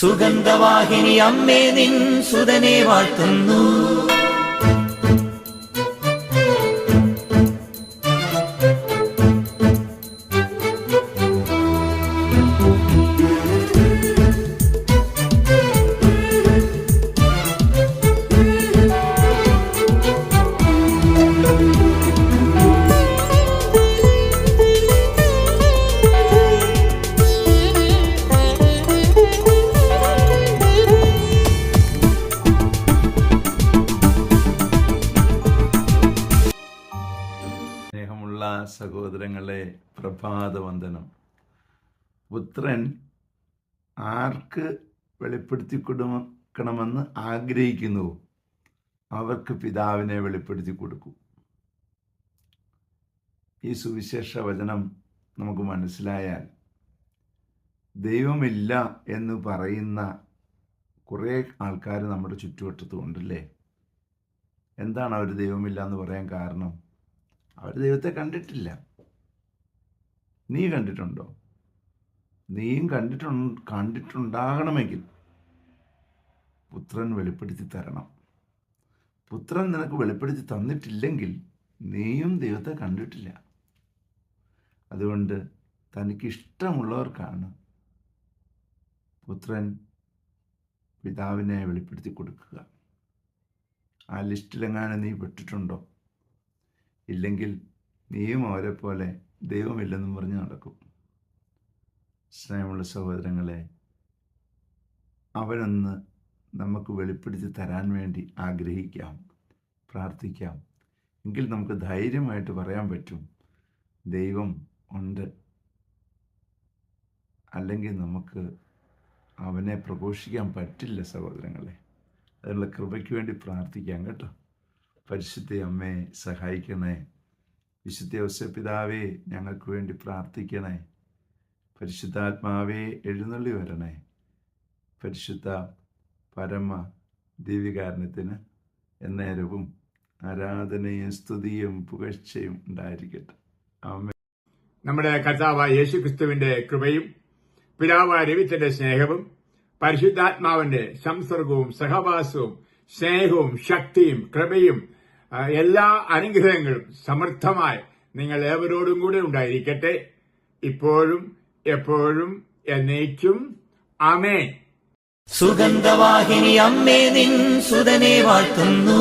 സുഗന്ധവാഹിനി അമ്മേ നിൻ സുതനെ വാഴ്ത്തുന്നു. സ്നേഹമുള്ള സഹോദരങ്ങളെ, പ്രഭാതവന്ദനം. പുത്രൻ ആർക്ക് വെളിപ്പെടുത്തി കൊടുക്കണമെന്ന് ആഗ്രഹിക്കുന്നുവോ അവർക്ക് പിതാവിനെ വെളിപ്പെടുത്തി കൊടുക്കും. ഈ സുവിശേഷ വചനം നമുക്ക് മനസ്സിലായാൽ ദൈവമില്ല എന്ന് പറയുന്ന കുറേ ആൾക്കാർ നമ്മുടെ ചുറ്റുവട്ടത്തുണ്ടല്ലേ. എന്താണ് അവർ ദൈവമില്ല എന്ന് പറയാൻ കാരണം? അവർ ദൈവത്തെ കണ്ടിട്ടില്ല. നീ കണ്ടിട്ടുണ്ടോ? നീയും കണ്ടിട്ടുണ്ടാകണമെങ്കിൽ പുത്രൻ വെളിപ്പെടുത്തി തരണം. പുത്രൻ നിനക്ക് വെളിപ്പെടുത്തി തന്നിട്ടില്ലെങ്കിൽ നീയും ദൈവത്തെ കണ്ടിട്ടില്ല. അതുകൊണ്ട് തനിക്കിഷ്ടമുള്ളവർക്കാണ് പുത്രൻ പിതാവിനെ വെളിപ്പെടുത്തി കൊടുക്കുക. ആ ലിസ്റ്റിലെങ്ങാനും നീ പെട്ടിട്ടുണ്ടോ? ഇല്ലെങ്കിൽ നീയും അവരെ പോലെ ദൈവമില്ലെന്നും പറഞ്ഞ് നടക്കും. സ്നേഹമുള്ള സഹോദരങ്ങളെ, അവനൊന്ന് നമുക്ക് വെളിപ്പെടുത്തി തരാൻ വേണ്ടി ആഗ്രഹിക്കാം, പ്രാർത്ഥിക്കാം. എങ്കിൽ നമുക്ക് ധൈര്യമായിട്ട് പറയാൻ പറ്റും, ദൈവം ഉണ്ട്. അല്ലെങ്കിൽ നമുക്ക് അവനെ പ്രഘോഷിക്കാൻ പറ്റില്ല സഹോദരങ്ങളെ. അതിനുള്ള കൃപയ്ക്ക് വേണ്ടി പ്രാർത്ഥിക്കാം കേട്ടോ. പരിശുദ്ധ അമ്മേ സഹായിക്കണേ. വിശുദ്ധ ഔസേപ്പ് പിതാവേ ഞങ്ങൾക്ക് വേണ്ടി പ്രാർത്ഥിക്കണേ. പരിശുദ്ധാത്മാവേ എഴുന്നള്ളി വരണേ. പരിശുദ്ധ പരമ ദിവ്യകാരുണ്യത്തിന് എന്നേരവും ആരാധനയും സ്തുതിയും പുകഴ്ചയും ഉണ്ടായിരിക്കട്ടെ. ആമേൻ. നമ്മുടെ കർത്താവായ യേശുക്രിസ്തുവിന്റെ കൃപയും പിതാവായ ദൈവത്തിന്റെ സ്നേഹവും പരിശുദ്ധാത്മാവിന്റെ സംസർഗവും സഹവാസവും സ്നേഹവും ശക്തിയും കൃപയും എല്ലാ അനുഗ്രഹങ്ങളും സമൃദ്ധമായി നിങ്ങൾ ഏവരോടും കൂടെ ഉണ്ടായിരിക്കട്ടെ, ഇപ്പോഴും എപ്പോഴും എന്നേക്കും. ആമേൻ. സുഗന്ധവാഹിനി അമ്മേ നിൻ സുതനെ വാഴ്ത്തുന്നു.